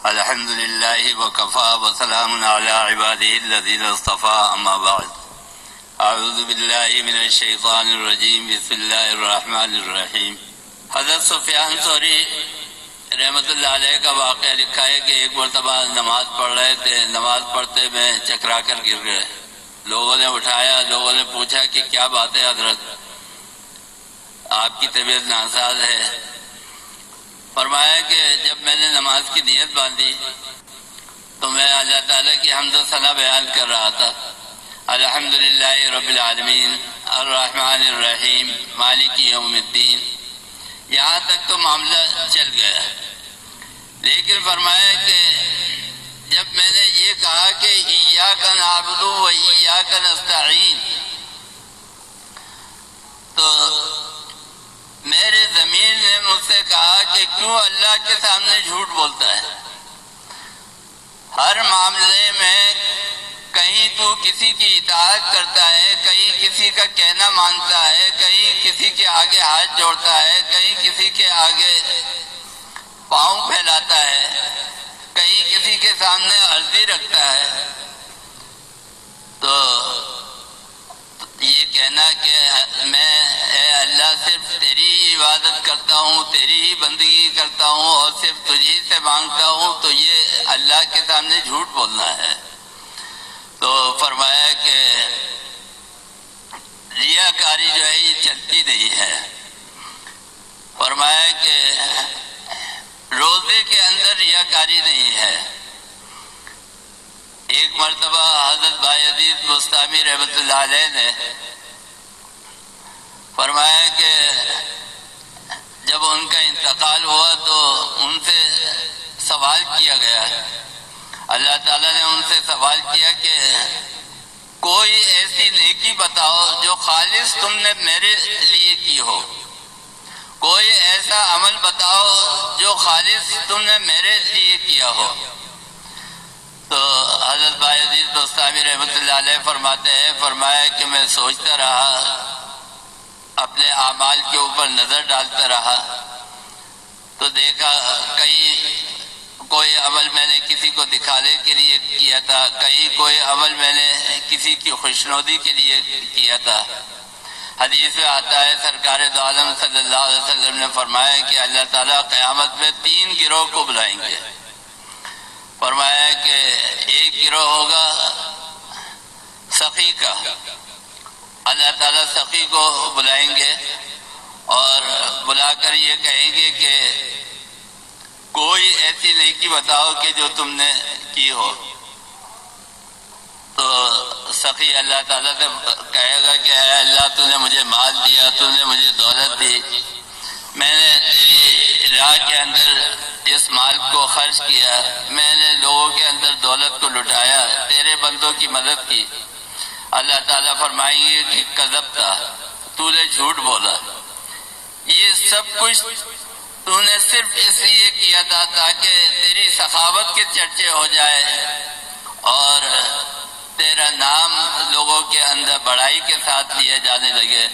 الحمد لله وكفى وسلام على عباده الذين اصطفى أما بعد أعوذ بالله من الشيطان الرجيم بسم الله الرحمن الرحیم۔ حضرت سفیان ثوری رحمۃ اللہ علیہ کا واقعہ لکھا ہے کہ ایک مرتبہ نماز پڑھ رہے تھے، نماز پڑھتے میں چکرا کر گر گئے۔ لوگوں نے اٹھایا، لوگوں نے پوچھا کہ کیا بات ہے حضرت، آپ کی طبیعت ناساز ہے؟ فرمایا کہ جب میں نے نماز کی نیت باندھی تو میں اللہ تعالیٰ کی حمد و ثنا بیان کر رہا تھا، الحمدللہ رب العالمین الرحمن الرحیم مالک یوم الدین، یہاں تک تو معاملہ چل گیا۔ لیکن فرمایا کہ جب میں نے یہ کہا کہ ایاک نعبد و ایاک نستعین، تو میرے ضمیر نے مجھ سے کہا کہ کیوں اللہ کے سامنے جھوٹ بولتا ہے؟ ہر معاملے میں کہیں تو کسی کی اطاعت کرتا ہے، کہیں کسی کا کہنا مانتا ہے، کہیں کسی کے آگے ہاتھ جوڑتا ہے، کہیں کسی کے آگے پاؤں پھیلاتا ہے، کہیں کسی کے سامنے عرضی رکھتا ہے۔ تو یہ کہنا کہ میں اے اللہ صرف تیری ہی عبادت کرتا ہوں، تیری ہی بندگی کرتا ہوں اور صرف تجھی سے مانگتا ہوں، تو یہ اللہ کے سامنے جھوٹ بولنا ہے۔ تو فرمایا کہ ریاکاری جو ہے یہ چلتی نہیں ہے۔ فرمایا کہ روزے کے اندر ریاکاری نہیں ہے۔ ایک مرتبہ حضرت بایزید بستامی رحمۃ اللہ علیہ نے فرمایا کہ جب ان کا انتقال ہوا تو ان سے سوال کیا گیا، اللہ تعالیٰ نے ان سے سوال کیا کہ کوئی ایسی نیکی بتاؤ جو خالص تم نے میرے لیے کی ہو، کوئی ایسا عمل بتاؤ جو خالص تم نے میرے لیے کیا ہو۔ تو حضرت بایزید بستامی رحمۃ اللہ علیہ فرماتے ہیں، فرمایا کہ میں سوچتا رہا، اپنے اعمال کے اوپر نظر ڈالتا رہا، تو دیکھا کہیں کوئی عمل میں نے کسی کو دکھانے کے لیے کیا تھا، کہیں کوئی عمل میں نے کسی کی خوشنودی کے لیے کیا تھا۔ حدیث میں آتا ہے سرکار دو عالم صلی اللہ علیہ وسلم نے فرمایا کہ اللہ تعالیٰ قیامت میں 3 گروہ کو بلائیں گے۔ فرمایا کہ ایک گروہ ہوگا سخی کا، اللہ تعالیٰ سخی کو بلائیں گے اور بلا کر یہ کہیں گے کہ کوئی ایسی نیکی بتاؤ کہ جو تم نے کی ہو۔ تو سخی اللہ تعالیٰ سے کہے گا کہ اے اللہ تو نے مجھے مال دیا، تو نے مجھے دولت دی، میں نے تیری راہ کے اندر اس مال کو خرچ کیا، میں نے لوگوں کے اندر دولت کو لٹایا، تیرے بندوں کی مدد کی۔ اللہ تعالیٰ فرمائیں گے کہ کذبتا، تو نے جھوٹ بولا، یہ سب کچھ تو نے صرف اس لیے کیا تھا تاکہ تیری سخاوت کے چرچے ہو جائے اور تیرا نام لوگوں کے اندر بڑائی کے ساتھ لیا جانے لگے۔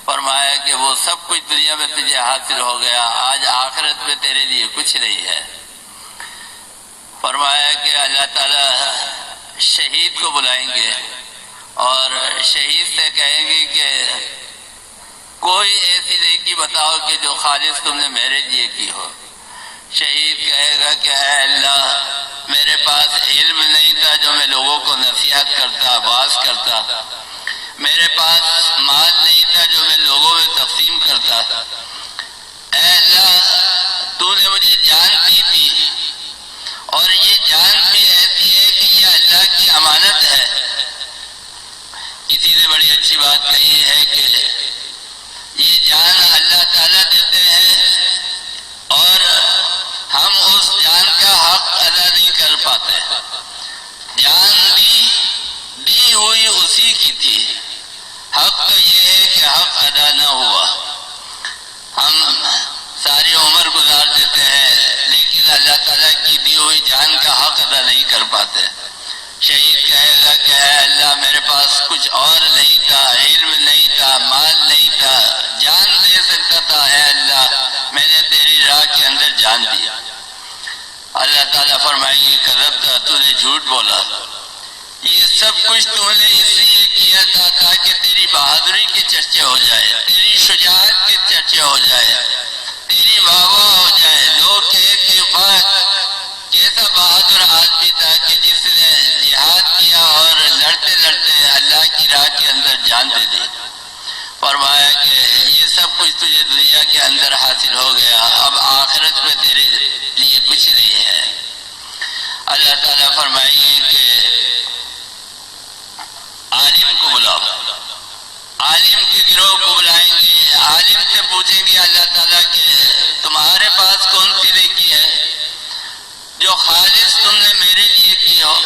فرمایا کہ وہ سب کچھ دنیا میں تجھے حاصل ہو گیا، آج آخرت میں تیرے لیے کچھ نہیں ہے۔ فرمایا کہ اللہ تعالیٰ شہید کو بلائیں گے اور شہید سے کہیں گے کہ کوئی ایسی نیکی بتاؤ کہ جو خالص تم نے میرے لیے کی ہو۔ شہید کہے گا کہ اے اللہ میرے پاس علم نہیں تھا جو میں لوگوں کو نصیحت کرتا، واعظ کرتا، میرے پاس مال نہیں تھا جو میں لوگوں میں تقسیم کرتا، اے اللہ تو نے مجھے جان دی تھی اور یہ جان بھی ایسی ہے کہ یہ اللہ کی امانت ہے۔ کسی نے بڑی اچھی بات کہی ہے کہ یہ جان اللہ تعالیٰ دیتے ہیں اور ہم اس جان کا حق ادا نہیں کر پاتے۔ جان دی ہوئی اسی کی تھی، حق تو یہ ہے کہ حق ادا نہ ہوا۔ ہم ساری عمر گزار دیتے ہیں لیکن اللہ تعالیٰ کی دی ہوئی جان کا حق ادا نہیں کر پاتے۔ شہید کہے گا کہ اے اللہ میرے پاس کچھ اور نہیں تھا، علم نہیں تھا، مال نہیں تھا، جان دے سکتا تھا، اے اللہ میں نے تیری راہ کے اندر جان دیا۔ اللہ تعالیٰ فرمائیں گے کذبت، تو نے جھوٹ بولا، یہ سب کچھ تو نے اس لیے کیا تھا تاکہ تیری بہادری کے چرچے ہو جائے، تیری شجاعت کے چرچے ہو جائے، تیری واہ واہ ہو جائے، لوگ کہے کہ بات کیسا بہادر آدمی تھا کہ جس نے جہاد کیا اور لڑتے لڑتے اللہ کی راہ کے اندر جان دے دی۔ فرمایا کہ یہ سب کچھ تجھے دنیا کے اندر حاصل ہو گیا، اب آخرت میں تیرے لیے کچھ نہیں ہے۔ اللہ تعالیٰ فرمائیے کہ عالم کو بلاؤ، عالم کے گروہ کو بلائیں گے، عالم سے پوچھیں گے اللہ تعالیٰ کہ تمہارے پاس کون سی نیکی ہے جو خالص تم نے میرے لیے کی ہو؟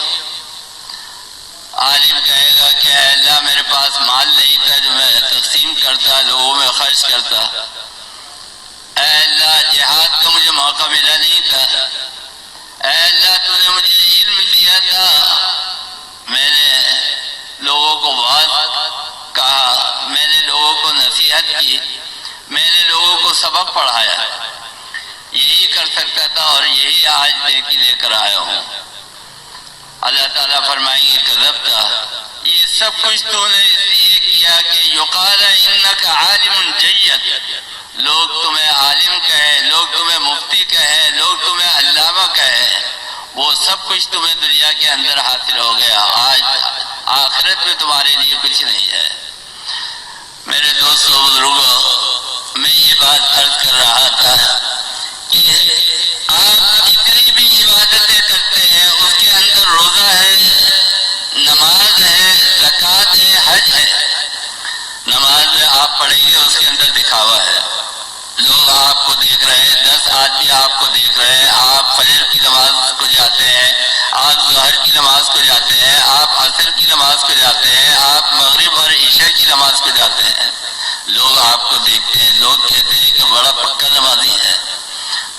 عالم کہے گا کہ اے اللہ میرے پاس مال نہیں تھا جو میں تقسیم کرتا، لوگوں میں خرچ کرتا، اے اللہ جہاد کا مجھے موقع ملا نہیں تھا، اے اللہ تو نے مجھے علم دیا تھا، میں نے لوگوں کو واعظ کہا، میں نے لوگوں کو نصیحت کی، میں نے لوگوں کو سبق پڑھایا، یہی کر سکتا تھا اور یہی آج لے کر آیا ہوں۔ اللہ تعالیٰ فرمائیں گے کذبت، یہ سب کچھ تو نے اس لیے کیا کہ یقال انک عالم جید، لوگ تمہیں عالم کہے، لوگ تمہیں مفتی کہے، لوگ تمہیں علامہ کہے، وہ سب کچھ تمہیں دنیا کے اندر حاصل ہو گیا، آج آخرت میں تمہارے لیے کچھ نہیں ہے۔ میرے دوستوں بزرگوں، میں یہ بات عرض کر رہا تھا کہ آپ جتنی بھی عبادتیں کرتے ہیں اس کے اندر روزہ ہے، نماز ہے، زکوٰۃ ہے، حج ہے۔ نماز میں آپ پڑھیں گے اس کے اندر دکھاوا ہے، لوگ آپ کو دیکھ رہے ہیں، 10 آدمی آپ کو دیکھ رہے ہیں، آپ فجر کی نماز کو جاتے ہیں، آپ ظہر کی نماز کو جاتے ہیں، آپ عصر کی نماز کو جاتے ہیں، آپ مغرب اور عشاء کی نماز کو جاتے ہیں، لوگ آپ کو دیکھتے ہیں، لوگ کہتے ہیں کہ بڑا پکا نمازی ہے،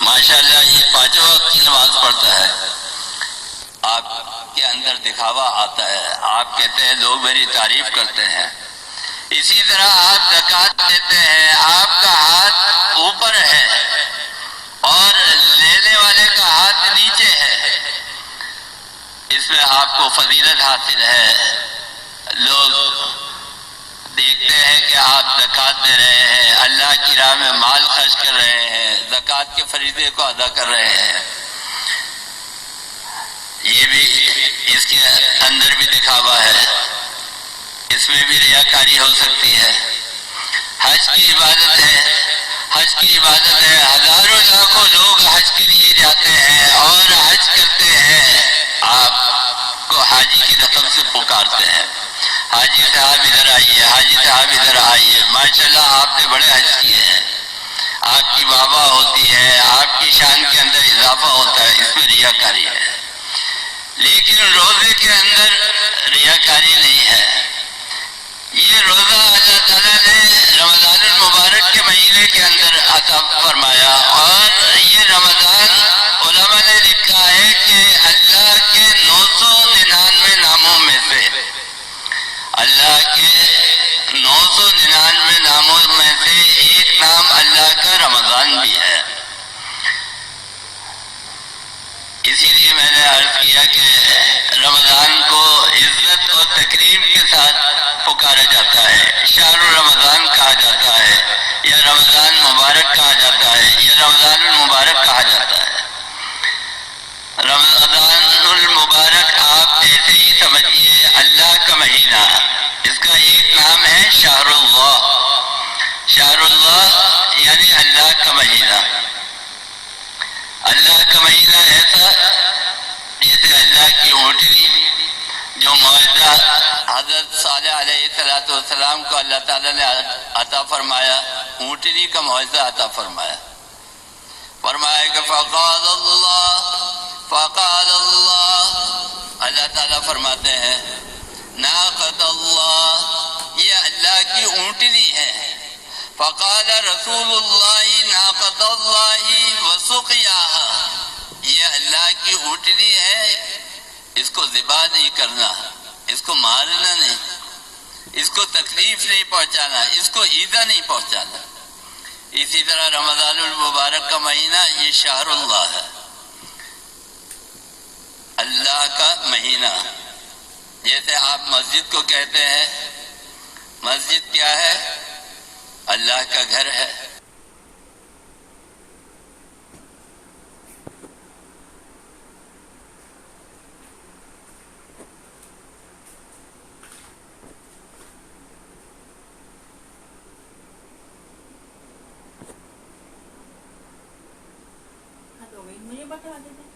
ماشاءاللہ یہ 5 وقت کی نماز پڑھتا ہے۔ آپ کے اندر دکھاوا آتا ہے، آپ کہتے ہیں لوگ میری تعریف کرتے ہیں۔ اسی طرح آپ زکوٰۃ دیتے ہیں، آپ کا ہاتھ اوپر ہے اور لینے والے کا ہاتھ نیچے ہے، اس میں آپ کو فضیلت حاصل ہے، لوگ دیکھتے ہیں کہ آپ زکوٰۃ دے رہے ہیں، اللہ کی راہ میں مال خرچ کر رہے ہیں، زکوٰۃ کے فریضے کو ادا کر رہے ہیں۔ یہ بھی اس کے اندر بھی دکھاوا ہے، اس میں بھی ریاکاری ہو سکتی ہے۔ حج کی عبادت ہے، حج کی عبادت ہے، ہزاروں لاکھوں لوگ حج کے لیے جاتے ہیں اور حج کرتے ہیں، آپ کو حاجی کی رقم سے پکارتے ہیں، حاجی صاحب ادھر آئیے، حاجی صاحب ادھر آئیے، ماشاءاللہ آپ نے بڑے حج کیے ہیں، آپ کی واہ ہوتی ہے، آپ کی شان کے اندر اضافہ ہوتا ہے، اس میں ریاکاری ہے۔ لیکن روزے کے اندر ریاکاری نہیں ہے۔ یہ روزہ اللہ تعالیٰ نے رمضان المبارک کے مہینے کے اندر عطا فرمایا، اور یہ رمضان علماء نے لکھا ہے کہ اللہ کے 999 ناموں میں سے، اللہ کے 999 ناموں میں سے ایک نام اللہ کا رمضان بھی ہے۔ اسی لیے میں نے عرض کیا کہ رمضان کو عزت اور تکریم کے ساتھ پکارا جاتا ہے، شہر رمضان کہا جاتا ہے، یا رمضان مبارک کہا جاتا ہے، یا رمضان المبارک کہا جاتا ہے۔ رمضان المبارک آپ ایسے ہی سمجھیے اللہ کا مہینہ، اس کا ایک نام ہے شہر اللہ، شہر اللہ یعنی اللہ کا مہینہ۔ اللہ کا مہینہ ایسا جیسے اللہ کی اونٹنی جو معجزہ حضرت صالح علیہ السلام کو اللہ تعالیٰ نے عطا فرمایا، اونٹنی کا معجزہ عطا فرمایا، فرمایا کہ فقال اللہ، اللہ تعالیٰ فرماتے ہیں ناقۃ اللہ، یہ اللہ کی اونٹنی ہے، فقال رسول اللہ ناقۃ اللہ وسقیاها، یہ اللہ کی اونٹنی ہے، اس کو ذبح نہیں کرنا، اس کو مارنا نہیں، اس کو تکلیف نہیں پہنچانا، اس کو ایذا نہیں پہنچانا۔ اسی طرح رمضان المبارک کا مہینہ یہ شہر اللہ ہے، اللہ کا مہینہ. جیسے آپ مسجد کو کہتے ہیں، مسجد کیا ہے؟ اللہ کا گھر ہے. مجھے بتا دیتے